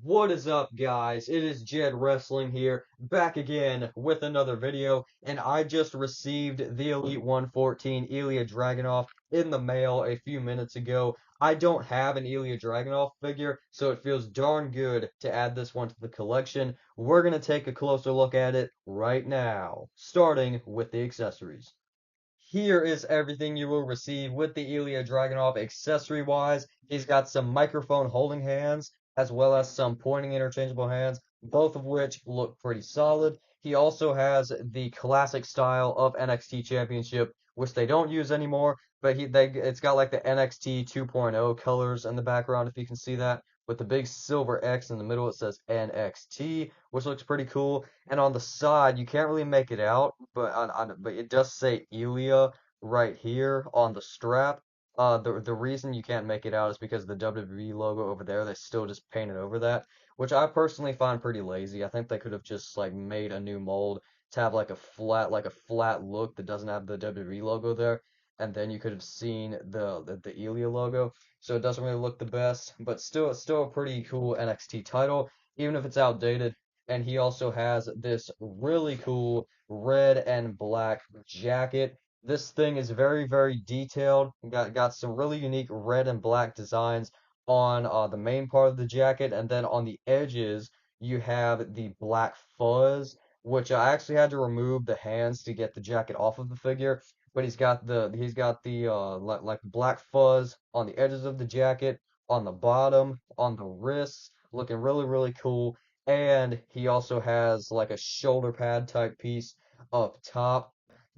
What is up, guys? It is Jed Wrestling here, back again with another video, and I just received the Elite 114 Ilja Dragunov in the mail a few minutes ago. I don't have an Ilja Dragunov figure, so it feels darn good to add this one to the collection. We're going to take a closer look at it right now, starting with the accessories. Here is everything you will receive with the Ilja Dragunov accessory-wise. He's got some microphone holding hands, as well as some pointing interchangeable hands, both of which look pretty solid. He also has the classic style of NXT Championship, which they don't use anymore, but it's got like the NXT 2.0 colors in the background, if you can see that, with the big silver X in the middle. It says NXT, which looks pretty cool. And on the side, you can't really make it out, but it does say Ilya right here on the strap. The reason you can't make it out is because the WWE logo over there, they still just painted over that, which I personally find pretty lazy. I think they could have just like made a new mold to have like a flat look that doesn't have the WWE logo there, and then you could have seen the Ilya logo. So it doesn't really look the best, but still a pretty cool NXT title, even if it's outdated. And he also has this really cool red and black jacket. This thing is very detailed. Got some really unique red and black designs on the main part of the jacket, and then on the edges you have the black fuzz, which I actually had to remove the hands to get the jacket off of the figure. But he's got the like black fuzz on the edges of the jacket, on the bottom, on the wrists, looking really cool. And he also has like a shoulder pad type piece up top.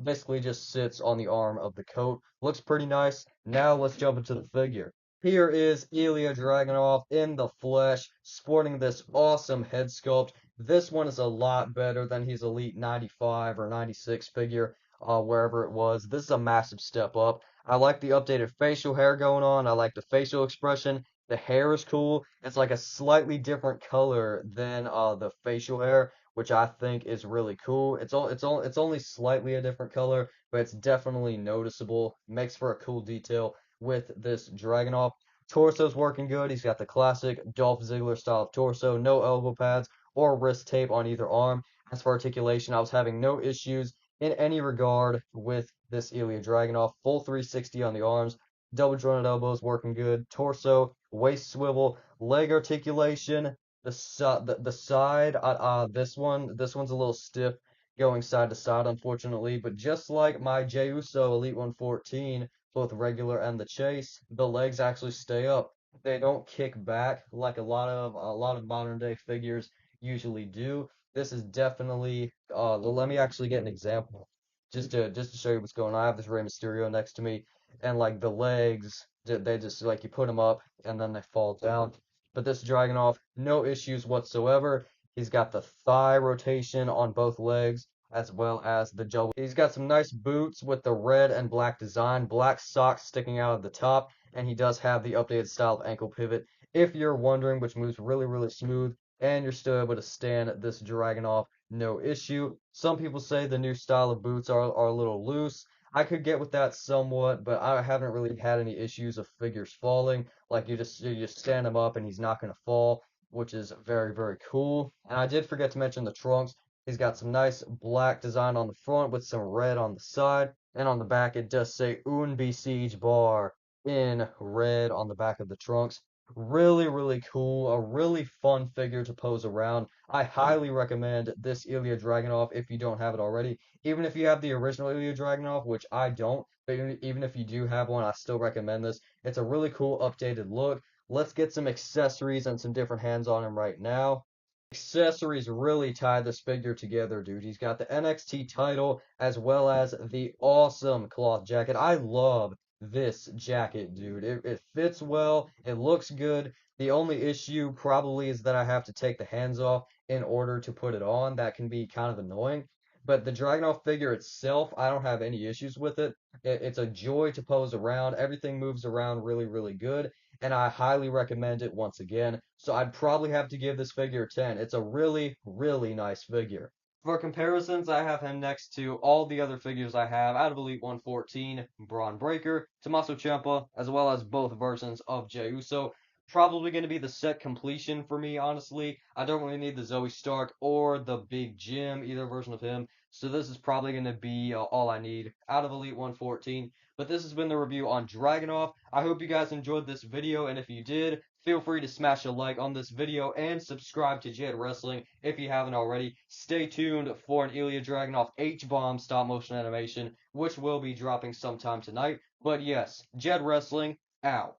Basically just sits on the arm of the coat. Looks pretty nice. Now let's jump into the figure. Here is Ilja Dragunov in the flesh, sporting this awesome head sculpt. This one is a lot better than his Elite 95 or 96 figure, wherever it was. This is a massive step up. I like the updated facial hair going on. I like the facial expression. The hair is cool. It's like a slightly different color than the facial hair, which I think is really cool. It's only slightly a different color, but it's definitely noticeable. Makes for a cool detail with this Dragunov. Torso's working good. He's got the classic Dolph Ziggler style of torso, no elbow pads or wrist tape on either arm. As for articulation, I was having no issues in any regard with this Ilja Dragunov. Full 360 on the arms, double jointed elbows working good, torso, waist swivel, leg articulation, the side, this one's a little stiff going side to side, unfortunately. But just like my Jey Uso Elite 114, both regular and the chase, the legs actually stay up. They don't kick back like a lot of modern day figures usually do. This is definitely let me actually get an example just to show you what's going on. I have this Rey Mysterio next to me, and like the legs, they just like you put them up and then they fall down. But this Dragunov, no issues whatsoever. He's got the thigh rotation on both legs as well as the double. He's got some nice boots with the red and black design, black socks sticking out of the top, and he does have the updated style of ankle pivot, if you're wondering, which moves really smooth, and you're still able to stand this Dragunov no issue. Some people say the new style of boots are a little loose. I could get with that somewhat, but I haven't really had any issues of figures falling. Like you just stand him up and he's not gonna fall, which is very cool. And I did forget to mention the trunks. He's got some nice black design on the front with some red on the side, and on the back it does say Un Besiege Bar in red on the back of the trunks. Really cool, a really fun figure to pose around. I highly recommend this Ilja Dragunov if you don't have it already. Even if you have the original Ilja Dragunov, which I don't, but even if you do have one, I still recommend this. It's a really cool updated look. Let's get some accessories and some different hands on him right now. Accessories really tie this figure together, dude. He's got the NXT title as well as the awesome cloth jacket. I love this jacket, dude. It fits well, it looks good. The only issue probably is that I have to take the hands off in order to put it on. That can be kind of annoying. But the Dragunov figure itself, I don't have any issues with it. It's a joy to pose around. Everything moves around really good, and I highly recommend it once again. So I'd probably have to give this figure a 10. It's a really nice figure. For comparisons, I have him next to all the other figures I have out of Elite 114, Braun Breaker, Tommaso Ciampa, as well as both versions of Jey Uso. probably going to be the set completion for me, honestly. I don't really need the Zoe Stark or the Big Jim, either version of him. So this is probably going to be all I need out of Elite 114. But this has been the review on Dragunov. I hope you guys enjoyed this video, and if you did, feel free to smash a like on this video and subscribe to Jed Wrestling if you haven't already. Stay tuned for an Ilja Dragunov H-Bomb stop motion animation, which will be dropping sometime tonight. But yes, Jed Wrestling, out.